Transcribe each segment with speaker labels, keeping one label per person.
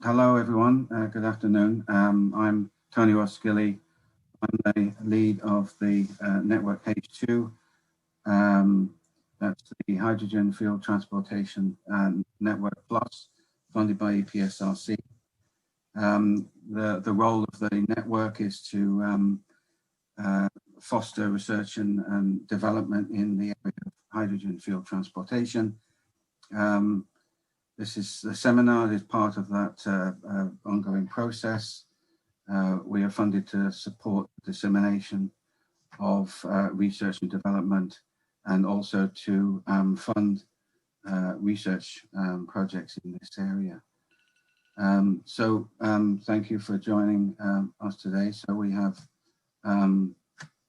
Speaker 1: Hello, everyone. Good afternoon. I'm Tony Roskilly. I'm the lead of the Network-H2. That's the Hydrogen Fuel Transportation Network Plus, funded by EPSRC. The role of the network is to foster research and development in the area of hydrogen fuel transportation. This is the seminar is part of that ongoing process. We are funded to support the dissemination of research and development, and also to fund research projects in this area. Thank you for joining us today. So we have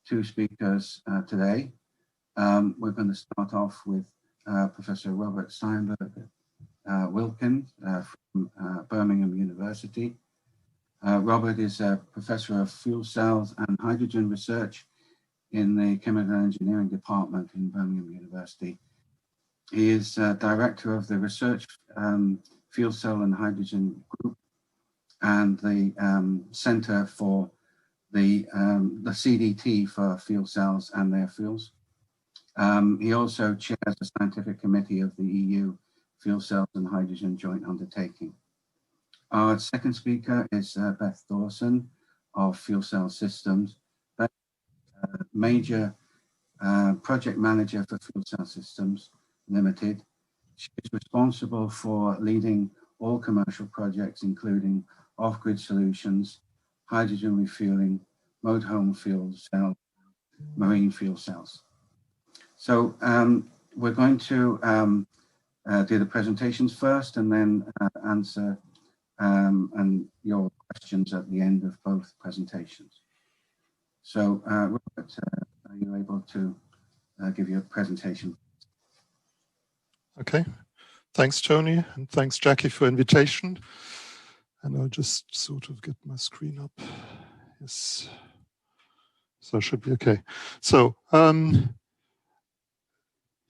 Speaker 1: two speakers today. We're going to start off with Professor Robert Steinberger-Wilckens from Birmingham University. Robert is a professor of fuel cells and hydrogen research in the Chemical Engineering Department in Birmingham University. He is director of the Research Fuel Cell and Hydrogen Group and the Center for the CDT for fuel cells and their fuels. He also chairs the scientific committee of the EU Fuel Cells and Hydrogen Joint Undertaking. Our second speaker is Beth Dawson of Fuel Cell Systems. Beth is a major project manager for Fuel Cell Systems Limited. She is responsible for leading all commercial projects, including off-grid solutions, hydrogen refueling, motorhome fuel cells, marine fuel cells. So we're going to do the presentations first, and then answer and your questions at the end of both presentations. So Robert, are you able to give your presentation?
Speaker 2: Okay, thanks Tony, and thanks Jackie for invitation. And I'll just sort of get my screen up. Yes, so I should be okay. So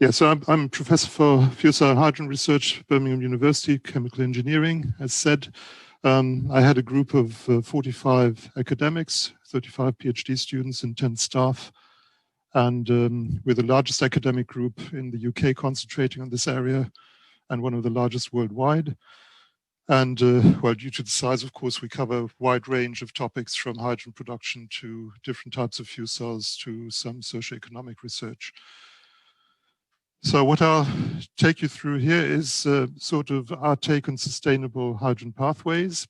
Speaker 2: yeah, so I'm professor for fuel cell and hydrogen research, Birmingham University, chemical engineering. As said, I had a group of 45 academics, 35 PhD students and 10 staff. And we're the largest academic group in the UK concentrating on this area, and one of the largest worldwide. And well, due to the size, of course, we cover a wide range of topics from hydrogen production to different types of fuel cells to some socioeconomic research. So what I'll take you through here is sort of our take on sustainable hydrogen pathways,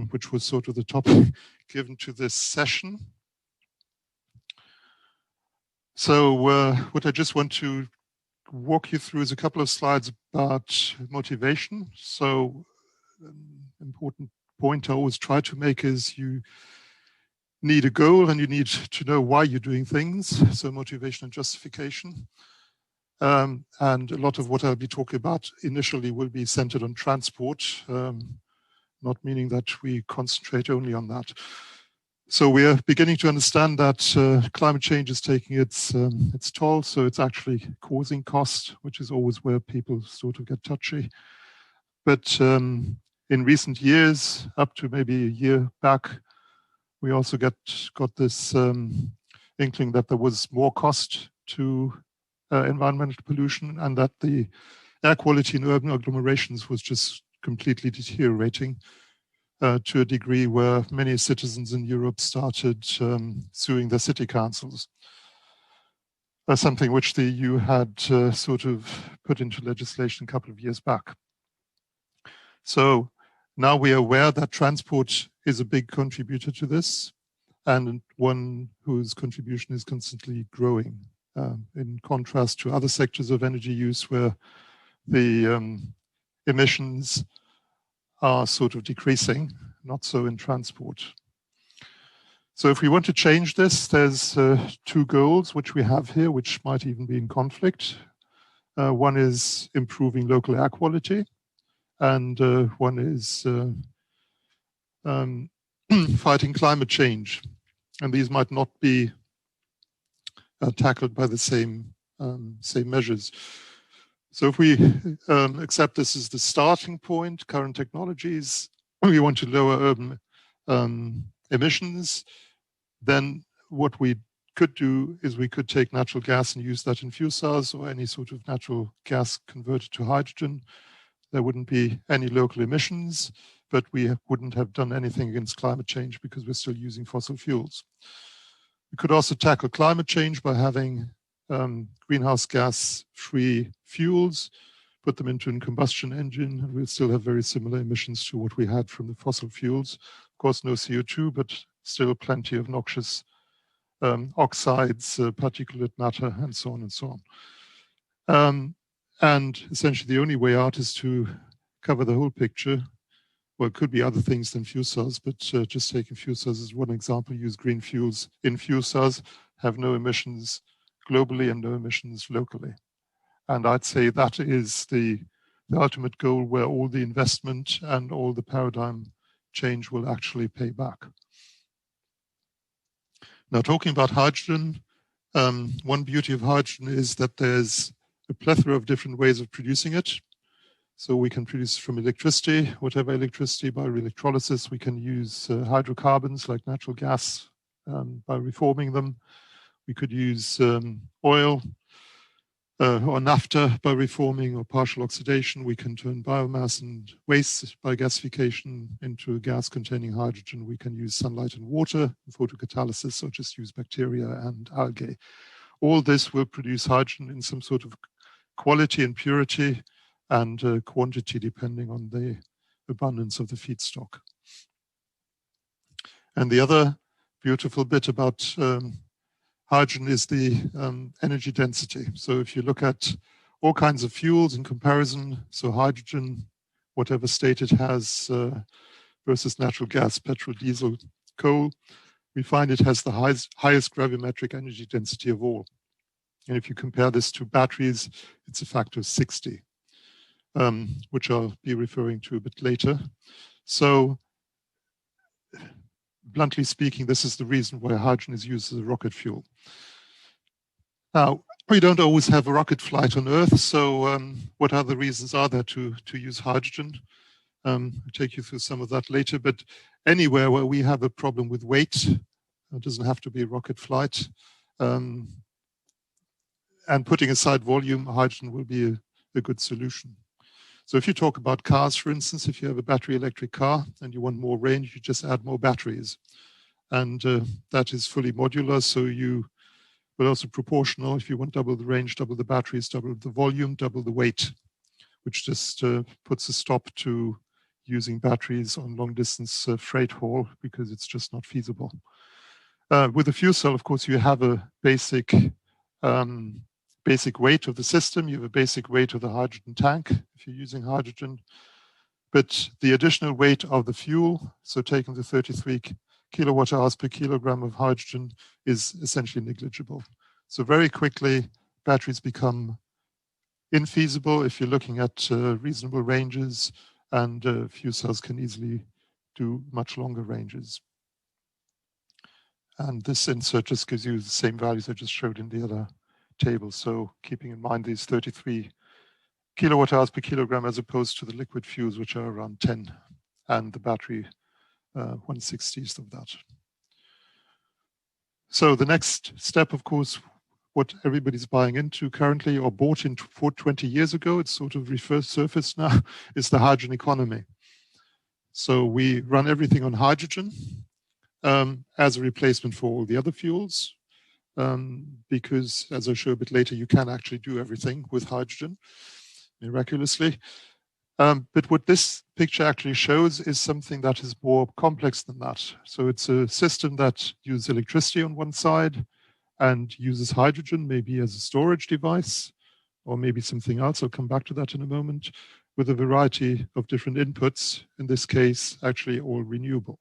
Speaker 2: which was sort of the topic given to this session. So what I just want to walk you through is a couple of slides about motivation. So an important point I always try to make is you need a goal and you need to know why you're doing things. So motivation and justification. And a lot of what I'll be talking about initially will be centered on transport, not meaning that we concentrate only on that. So we are beginning to understand that climate change is taking its toll. So it's actually causing cost, which is always where people sort of get touchy. But in recent years, up to maybe a year back, we also got this inkling that there was more cost to environmental pollution, and that the air quality in urban agglomerations was just completely deteriorating. To a degree where many citizens in Europe started suing their city councils. Something which the EU had sort of put into legislation a couple of years back. So now we are aware that transport is a big contributor to this, and one whose contribution is constantly growing, in contrast to other sectors of energy use where the emissions are sort of decreasing, not so in transport. So if we want to change this, there's two goals which we have here, which might even be in conflict. One is improving local air quality, and one is fighting climate change. And these might not be tackled by the same measures. So if we accept this as the starting point, current technologies, we want to lower urban emissions, then what we could do is we could take natural gas and use that in fuel cells or any sort of natural gas converted to hydrogen. There wouldn't be any local emissions, but we wouldn't have done anything against climate change because we're still using fossil fuels. We could also tackle climate change by having greenhouse gas free fuels, put them into a combustion engine, and we'll still have very similar emissions to what we had from the fossil fuels. Of course, no CO2, but still plenty of noxious oxides, particulate matter, and so on and so on. And essentially the only way out is to cover the whole picture. Well, it could be other things than fuel cells, but just taking fuel cells as one example, use green fuels in fuel cells, have no emissions globally and no emissions locally. And I'd say that is the ultimate goal where all the investment and all the paradigm change will actually pay back. Now, talking about hydrogen, one beauty of hydrogen is that there's a plethora of different ways of producing it. So we can produce from electricity, whatever electricity, by electrolysis. We can use hydrocarbons like natural gas by reforming them. We could use oil or naphtha by reforming or partial oxidation. We can turn biomass and waste by gasification into a gas containing hydrogen. We can use sunlight and water in photocatalysis, or just use bacteria and algae. All this will produce hydrogen in some sort of quality and purity and quantity depending on the abundance of the feedstock. And the other beautiful bit about hydrogen is the energy density. So if you look at all kinds of fuels in comparison, so hydrogen, whatever state it has versus natural gas, petrol, diesel, coal, we find it has the highest gravimetric energy density of all. And if you compare this to batteries, it's a factor of 60, which I'll be referring to a bit later. So bluntly speaking, this is the reason why hydrogen is used as a rocket fuel. Now, we don't always have a rocket flight on Earth, so what other reasons are there to use hydrogen? I'll take you through some of that later, but anywhere where we have a problem with weight, it doesn't have to be a rocket flight, and putting aside volume, hydrogen will be a good solution. So if you talk about cars, for instance, if you have a battery electric car and you want more range, you just add more batteries. And that is fully modular, so you will also proportional. If you want double the range, double the batteries, double the volume, double the weight, which just puts a stop to using batteries on long distance freight haul because it's just not feasible. With a fuel cell, of course, you have a basic weight of the system. You have a basic weight of the hydrogen tank if you're using hydrogen. But the additional weight of the fuel, so taking the 33 kilowatt hours per kilogram of hydrogen, is essentially negligible. So very quickly, batteries become infeasible if you're looking at reasonable ranges, and fuel cells can easily do much longer ranges. And this insert just gives you the same values I just showed in the other table. So keeping in mind these 33 kilowatt hours per kilogram as opposed to the liquid fuels, which are around 10, and the battery 1/60th of that. So the next step, of course, what everybody's buying into currently or bought in for 20 years ago, it's sort of resurfaced now, is the hydrogen economy. So we run everything on hydrogen as a replacement for all the other fuels. Because, as I'll show a bit later, you can actually do everything with hydrogen, miraculously. But what this picture actually shows is something that is more complex than that. So it's a system that uses electricity on one side and uses hydrogen, maybe as a storage device, or maybe something else. I'll come back to that in a moment, with a variety of different inputs, in this case, actually all renewable.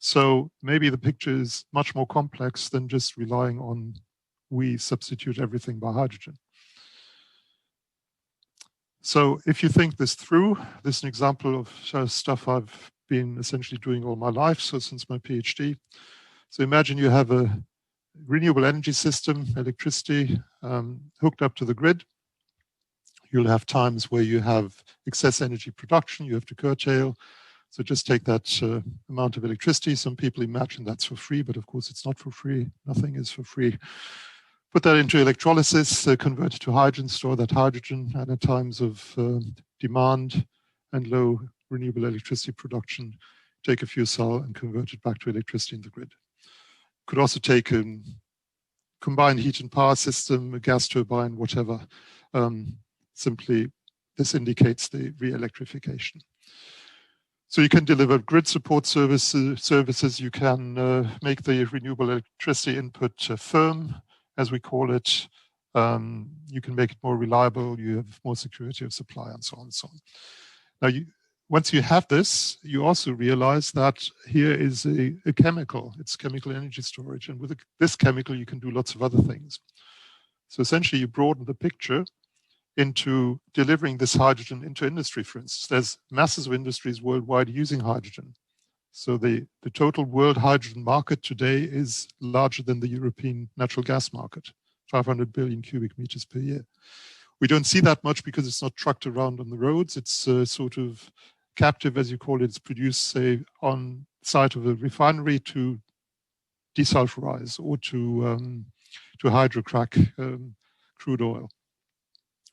Speaker 2: So maybe the picture is much more complex than just relying on we substitute everything by hydrogen. So if you think this through, this is an example of stuff I've been essentially doing all my life, so since my PhD. So imagine you have a renewable energy system, electricity hooked up to the grid. You'll have times where you have excess energy production, you have to curtail. So just take that amount of electricity. Some people imagine that's for free, but of course it's not for free. Nothing is for free. Put that into electrolysis, convert it to hydrogen, store that hydrogen, and at times of demand and low renewable electricity production, take a fuel cell and convert it back to electricity in the grid. Could also take a combined heat and power system, a gas turbine, whatever. Simply, this indicates the re-electrification. So you can deliver grid support services. You can make the renewable electricity input firm, as we call it. You can make it more reliable. You have more security of supply, and so on and so on. Now, once you have this, you also realize that here is a chemical. It's chemical energy storage. And with this chemical, you can do lots of other things. So essentially, you broaden the picture into delivering this hydrogen into industry, for instance. There's masses of industries worldwide using hydrogen. So the total world hydrogen market today is larger than the European natural gas market, 500 billion cubic meters per year. We don't see that much because it's not trucked around on the roads. It's sort of captive, as you call it. It's produced, say, on site of a refinery to desulfurize or to hydrocrack crude oil.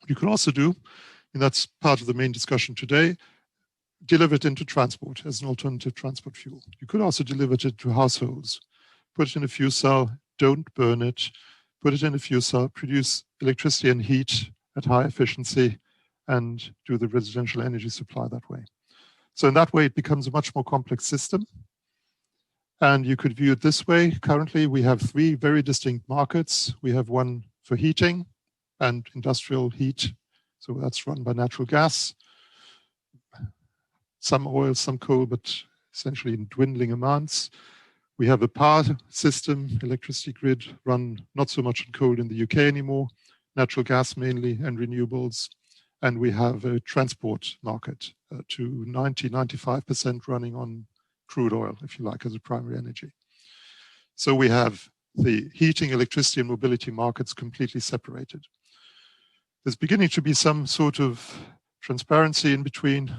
Speaker 2: You can also do, and that's part of the main discussion today, deliver it into transport as an alternative transport fuel. You could also deliver it to households, put it in a fuel cell, don't burn it, put it in a fuel cell, produce electricity and heat at high efficiency, and do the residential energy supply that way. So in that way, it becomes a much more complex system. And you could view it this way. Currently, we have three very distinct markets. We have one for heating and industrial heat. So that's run by natural gas, some oil, some coal, but essentially in dwindling amounts. We have a power system, electricity grid, run not so much on coal in the UK anymore, natural gas mainly, and renewables. And we have a transport market to 95% running on crude oil, if you like, as a primary energy. So we have the heating, electricity, and mobility markets completely separated. There's beginning to be some sort of transparency in between,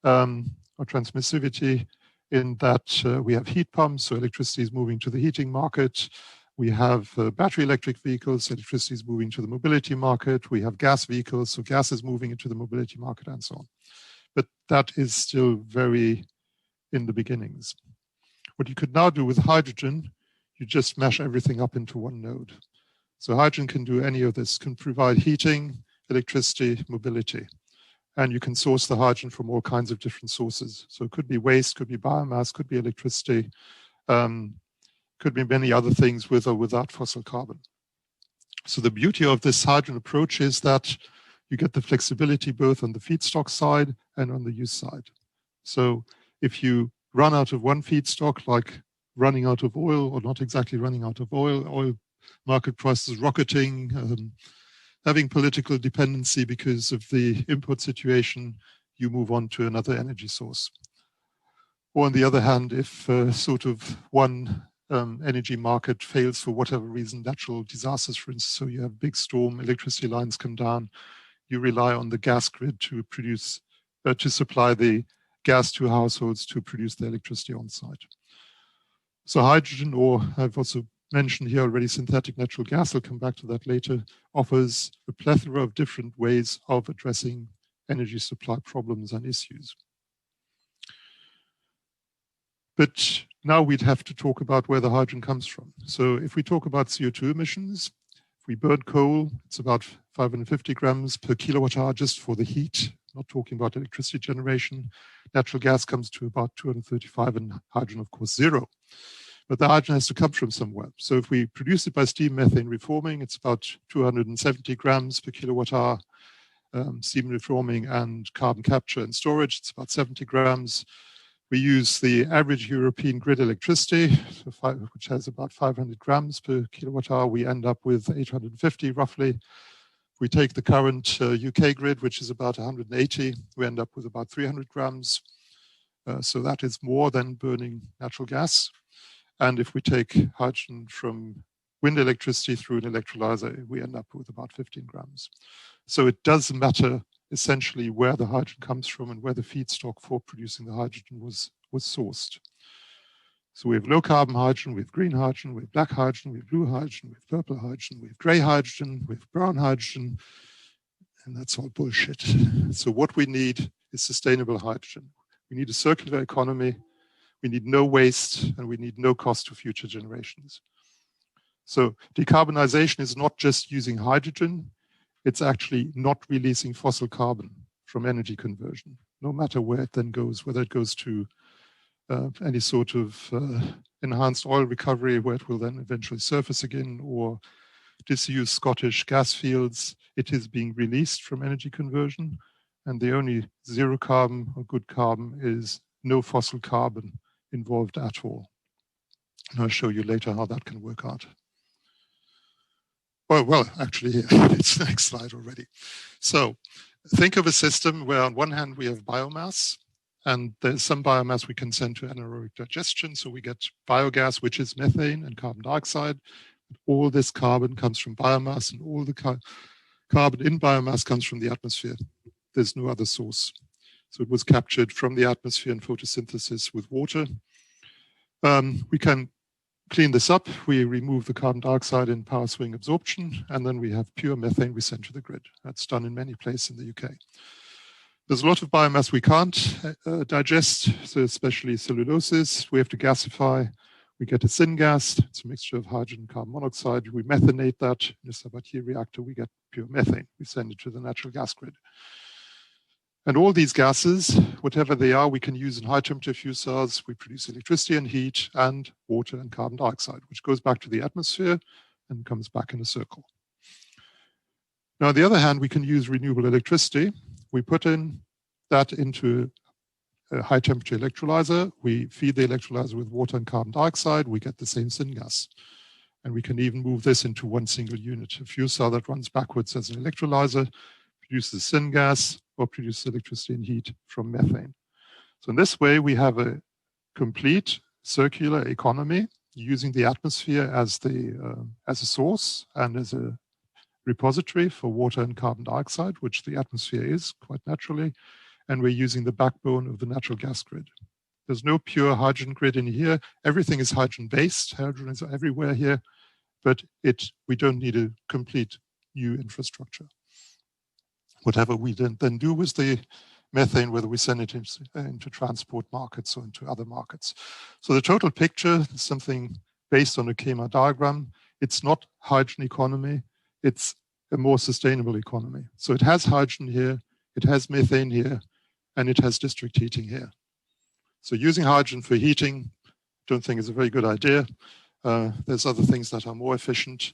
Speaker 2: or transmissivity, in that we have heat pumps, so electricity is moving to the heating market. We have battery electric vehicles, electricity is moving to the mobility market. We have gas vehicles, so gas is moving into the mobility market, and so on. But that is still very in the beginnings. What you could now do with hydrogen, you just mash everything up into one node. So hydrogen can do any of this, can provide heating, electricity, mobility. And you can source the hydrogen from all kinds of different sources. So it could be waste, could be biomass, could be electricity, could be many other things with or without fossil carbon. So the beauty of this hydrogen approach is that you get the flexibility both on the feedstock side and on the use side. So if you run out of one feedstock, like running out of oil, or not exactly running out of oil market prices rocketing, having political dependency because of the import situation, you move on to another energy source. Or on the other hand, if sort of one energy market fails for whatever reason, natural disasters, for instance, so you have a big storm, electricity lines come down, you rely on the gas grid to produce, to supply the gas to households to produce the electricity on site. So hydrogen, or I've also mentioned here already synthetic natural gas, I'll come back to that later, offers a plethora of different ways of addressing energy supply problems and issues. But now we'd have to talk about where the hydrogen comes from. So if we talk about CO2 emissions, if we burn coal, it's about 550 grams per kilowatt hour just for the heat, not talking about electricity generation. Natural gas comes to about 235, and hydrogen, of course, 0. But the hydrogen has to come from somewhere. So if we produce it by steam methane reforming, it's about 270 grams per kilowatt hour. Steam reforming and carbon capture and storage, it's about 70 grams. We use the average European grid electricity, which has about 500 grams per kilowatt hour. We end up with 850 roughly. If we take the current UK grid, which is about 180, we end up with about 300 grams. So that is more than burning natural gas. And if we take hydrogen from wind electricity through an electrolyzer, we end up with about 15 grams. So it does matter essentially where the hydrogen comes from and where the feedstock for producing the hydrogen was sourced. So we have low carbon hydrogen, we have green hydrogen, we have black hydrogen, we have blue hydrogen, we have purple hydrogen, we have gray hydrogen, we have brown hydrogen, and that's all bullshit. So what we need is sustainable hydrogen. We need a circular economy, we need no waste, and we need no cost to future generations. So decarbonization is not just using hydrogen, it's actually not releasing fossil carbon from energy conversion, no matter where it then goes, whether it goes to any sort of enhanced oil recovery where it will then eventually surface again, or disused Scottish gas fields. It is being released from energy conversion, and the only zero carbon or good carbon is no fossil carbon involved at all. And I'll show you later how that can work out. Well, actually, here, it's the next slide already. So think of a system where on one hand we have biomass, and there's some biomass we can send to anaerobic digestion. So we get biogas, which is methane and carbon dioxide. All this carbon comes from biomass, and all the carbon in biomass comes from the atmosphere. There's no other source. So it was captured from the atmosphere in photosynthesis with water. We can clean this up. We remove the carbon dioxide in power swing absorption, and then we have pure methane we send to the grid. That's done in many places in the UK. There's a lot of biomass we can't digest, so especially celluloses. We have to gasify. We get a syngas. It's a mixture of hydrogen and carbon monoxide. We methanate that. In a Sabatier reactor, we get pure methane. We send it to the natural gas grid. And all these gases, whatever they are, we can use in high temperature fuel cells. We produce electricity and heat and water and carbon dioxide, which goes back to the atmosphere and comes back in a circle. Now, on the other hand, we can use renewable electricity. We put in that into a high temperature electrolyzer. We feed the electrolyzer with water and carbon dioxide. We get the same syngas. And we can even move this into one single unit. A fuel cell that runs backwards as an electrolyzer produces syngas or produces electricity and heat from methane. So in this way, we have a complete circular economy using the atmosphere as a source and as a repository for water and carbon dioxide, which the atmosphere is quite naturally, and we're using the backbone of the natural gas grid. There's no pure hydrogen grid in here. Everything is hydrogen-based. Hydrogen is everywhere here, but we don't need a complete new infrastructure. Whatever we then do with the methane, whether we send it into transport markets or into other markets. So the total picture is something based on a schema diagram. It's not hydrogen economy. It's a more sustainable economy. So it has hydrogen here, it has methane here, and it has district heating here. So using hydrogen for heating, don't think is a very good idea. There's other things that are more efficient,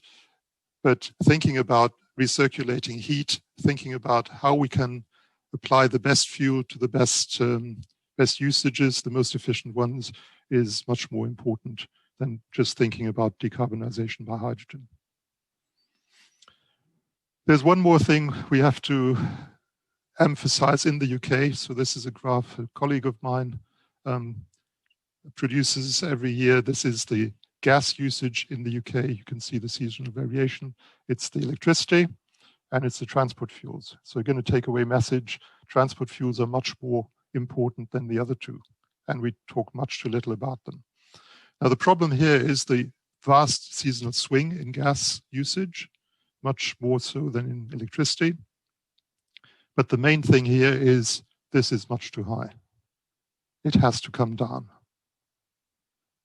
Speaker 2: but thinking about recirculating heat, thinking about how we can apply the best fuel to the best usages, the most efficient ones, is much more important than just thinking about decarbonization by hydrogen. There's one more thing we have to emphasize in the UK. So this is a graph a colleague of mine produces every year. This is the gas usage in the UK. You can see the seasonal variation. It's the electricity and it's the transport fuels. So again, a takeaway message, transport fuels are much more important than the other two. And we talk much too little about them. Now, the problem here is the vast seasonal swing in gas usage, much more so than in electricity. But the main thing here is this is much too high. It has to come down.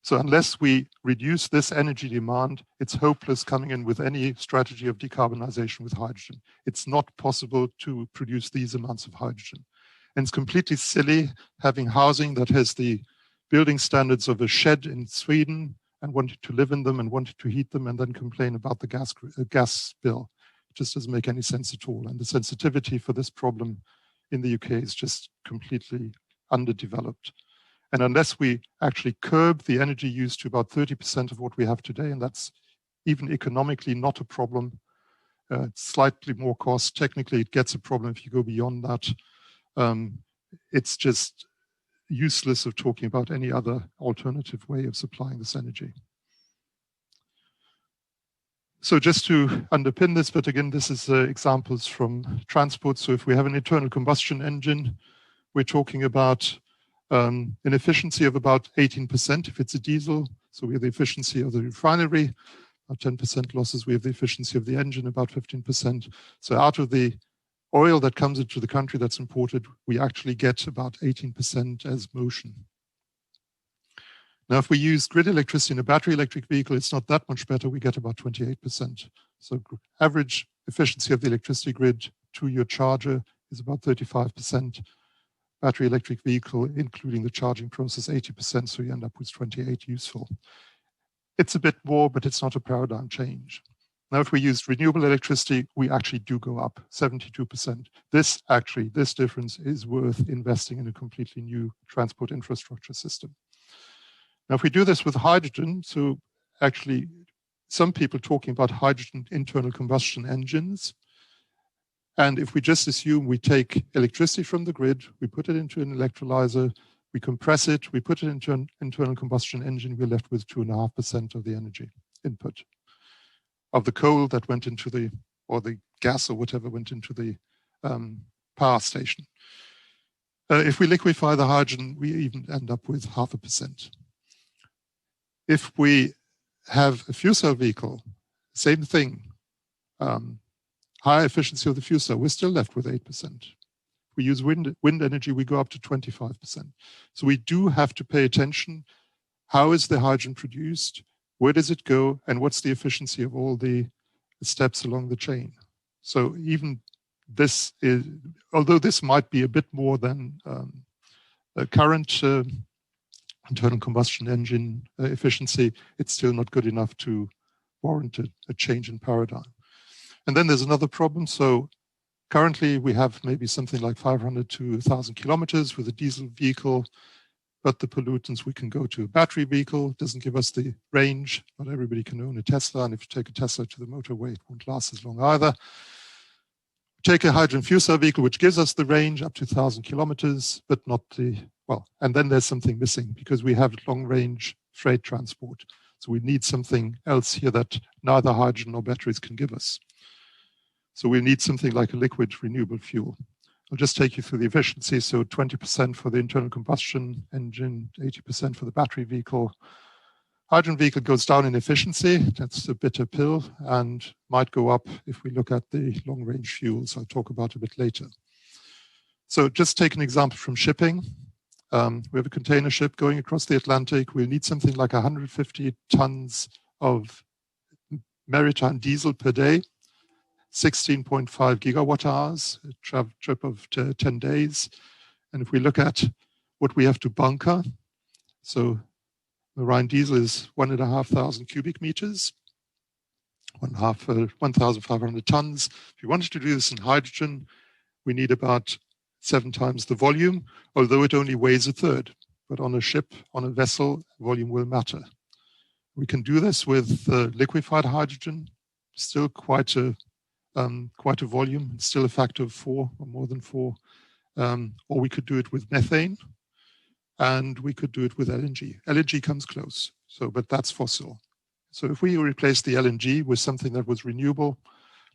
Speaker 2: So unless we reduce this energy demand, it's hopeless coming in with any strategy of decarbonization with hydrogen. It's not possible to produce these amounts of hydrogen. And it's completely silly having housing that has the building standards of a shed in Sweden and wanted to live in them and wanted to heat them and then complain about the gas bill. It just doesn't make any sense at all. And the sensitivity for this problem in the UK is just completely underdeveloped. And unless we actually curb the energy use to about 30% of what we have today, and that's even economically not a problem, it's slightly more cost. Technically, it gets a problem if you go beyond that. It's just useless of talking about any other alternative way of supplying this energy. So just to underpin this, but again, this is examples from transport. So if we have an internal combustion engine, we're talking about an efficiency of about 18% if it's a diesel. So we have the efficiency of the refinery, about 10% losses. We have the efficiency of the engine, about 15%. So out of the oil that comes into the country that's imported, we actually get about 18% as motion. Now, if we use grid electricity in a battery electric vehicle, it's not that much better. We get about 28%. So average efficiency of the electricity grid to your charger is about 35%. Battery electric vehicle, including the charging process, 80%. So you end up with 28 useful. It's a bit more, but it's not a paradigm change. Now, if we use renewable electricity, we actually do go up 72%. This difference is worth investing in a completely new transport infrastructure system. Now, if we do this with hydrogen, so actually some people talking about hydrogen internal combustion engines. And if we just assume we take electricity from the grid, we put it into an electrolyzer, we compress it, we put it into an internal combustion engine, we're left with 2.5% of the energy input of the coal that went into the, or the gas or whatever went into the power station. If we liquefy the hydrogen, we even end up with 0.5%. If we have a fuel cell vehicle, same thing, higher efficiency of the fuel cell, we're still left with 8%. If we use wind energy, we go up to 25%. So we do have to pay attention. How is the hydrogen produced? Where does it go? And what's the efficiency of all the steps along the chain? So even this is, although this might be a bit more than a current internal combustion engine efficiency, it's still not good enough to warrant a change in paradigm. And then there's another problem. So currently we have maybe something like 500 to 1,000 kilometers with a diesel vehicle, but the pollutants, we can go to a battery vehicle, doesn't give us the range. Not everybody can own a Tesla, and if you take a Tesla to the motorway, it won't last as long either. Take a hydrogen fuel cell vehicle, which gives us the range up to 1,000 kilometers, but not the, well, and then there's something missing because we have long range freight transport. So we need something else here that neither hydrogen nor batteries can give us. So we need something like a liquid renewable fuel. I'll just take you through the efficiency. So 20% for the internal combustion engine, 80% for the battery vehicle. Hydrogen vehicle goes down in efficiency. That's a bitter pill and might go up if we look at the long range fuels I'll talk about a bit later. So just take an example from shipping. We have a container ship going across the Atlantic. We'll need something like 150 tons of maritime diesel per day. 16.5 gigawatt hours, a trip of 10 days. And if we look at what we have to bunker, so marine diesel is 1,500 cubic meters, 1,500 tons. If you wanted to do this in hydrogen, we need about 7 times the volume, although it only weighs a third. But on a ship, on a vessel, volume will matter. We can do this with liquefied hydrogen, still quite a volume, still a factor of 4 or more than 4. Or we could do it with methane, and we could do it with LNG. LNG comes close, but that's fossil. So if we replace the LNG with something that was renewable,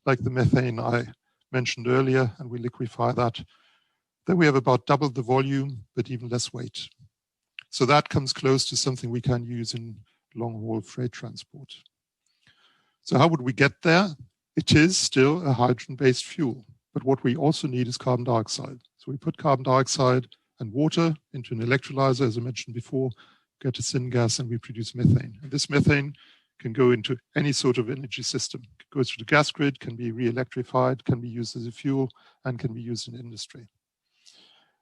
Speaker 2: like the methane I mentioned earlier, and we liquefy that, then we have about double the volume, but even less weight. So that comes close to something we can use in long-haul freight transport. So how would we get there? It is still a hydrogen-based fuel, but what we also need is carbon dioxide. So we put carbon dioxide and water into an electrolyzer, as I mentioned before, get a syngas, and we produce methane. And this methane can go into any sort of energy system. It goes to the gas grid, can be re-electrified, can be used as a fuel, and can be used in industry.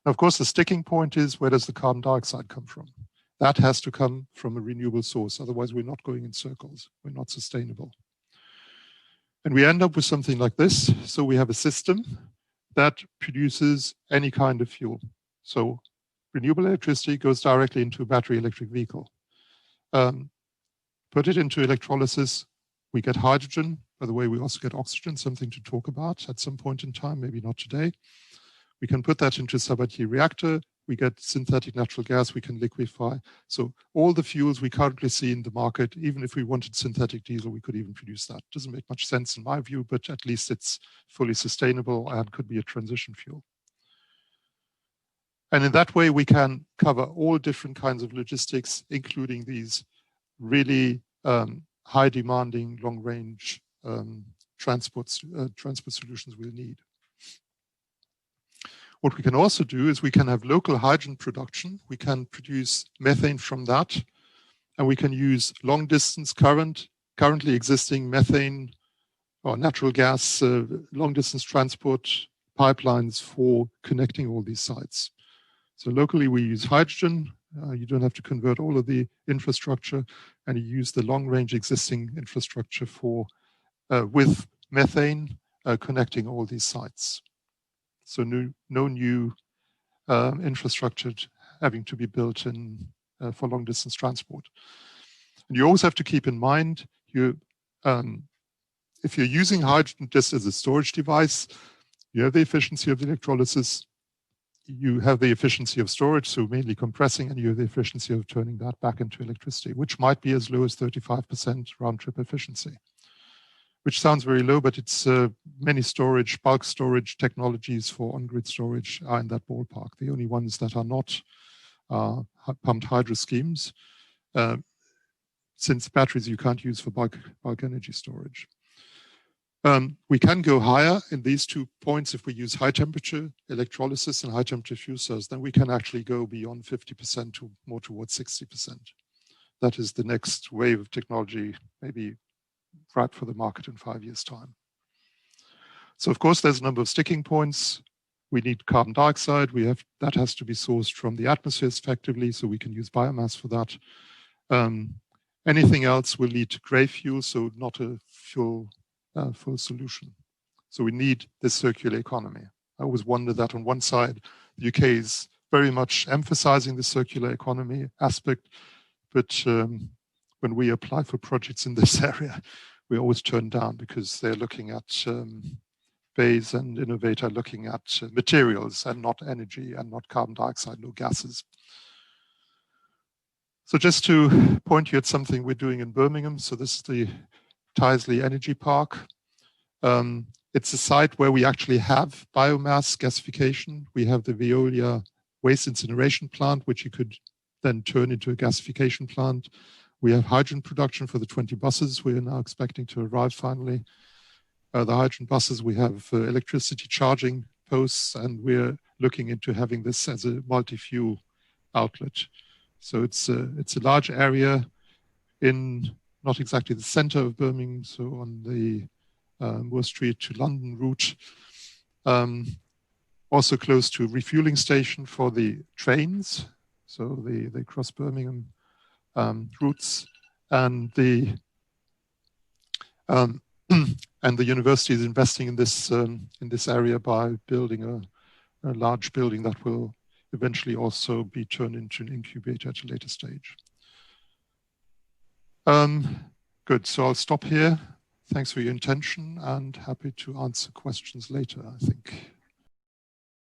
Speaker 2: Now, of course, the sticking point is, where does the carbon dioxide come from? That has to come from a renewable source. Otherwise, we're not going in circles. We're not sustainable. And we end up with something like this. So we have a system that produces any kind of fuel. So renewable electricity goes directly into a battery electric vehicle. Put it into electrolysis, we get hydrogen. By the way, we also get oxygen, something to talk about at some point in time, maybe not today. We can put that into a subatomic reactor. we get synthetic natural gas, we can liquefy. So all the fuels we currently see in the market, even if we wanted synthetic diesel, we could even produce that. Doesn't make much sense in my view, but at least it's fully sustainable and could be a transition fuel. And in that way, we can cover all different kinds of logistics, including these really high demanding, long range transport solutions we'll need. What we can also do is we can have local hydrogen production. We can produce methane from that, and we can use long distance currently existing methane or natural gas long distance transport pipelines for connecting all these sites. So locally we use hydrogen. You don't have to convert all of the infrastructure, and you use the long range existing infrastructure for with methane connecting all these sites. So no new infrastructure having to be built in for long distance transport. And you always have to keep in mind, if you're using hydrogen just as a storage device, you have the efficiency of the electrolysis, you have the efficiency of storage, so mainly compressing, and you have the efficiency of turning that back into electricity, which might be as low as 35% round trip efficiency. Which sounds very low, but it's many storage, bulk storage technologies for on-grid storage are in that ballpark. The only ones that are not pumped hydro schemes, since batteries you can't use for bulk energy storage. We can go higher in these 2 points if we use high temperature electrolysis and high temperature fuel cells, then we can actually go beyond 50% to more towards 60%. That is the next wave of technology, maybe right for the market in 5 years' time. So of course, there's a number of sticking points. We need carbon dioxide. That has to be sourced from the atmosphere effectively, so we can use biomass for that. Anything else will lead to gray fuel, so not a full solution. So we need this circular economy. I always wonder that on one side, the UK is very much emphasizing the circular economy aspect, but when we apply for projects in this area, we always turn down because they're looking at Bayes and Innovate are looking at materials and not energy and not carbon dioxide, no gases. So just to point you at something we're doing in Birmingham. So this is the Tyseley Energy Park. It's a site where we actually have biomass gasification. We have the Veolia waste incineration plant, which you could then turn into a gasification plant. We have hydrogen production for the 20 buses we are now expecting to arrive finally. The hydrogen buses, we have electricity charging posts, and we're looking into having this as a multi-fuel outlet. So it's a large area in not exactly the center of Birmingham, so on the Moore Street to London route. Also close to a refueling station for the trains. So they cross Birmingham routes, and the university is investing in this area by building a large building that will eventually also be turned into an incubator at a later stage. Good, so I'll stop here. Thanks for your attention and happy to answer questions later, I think.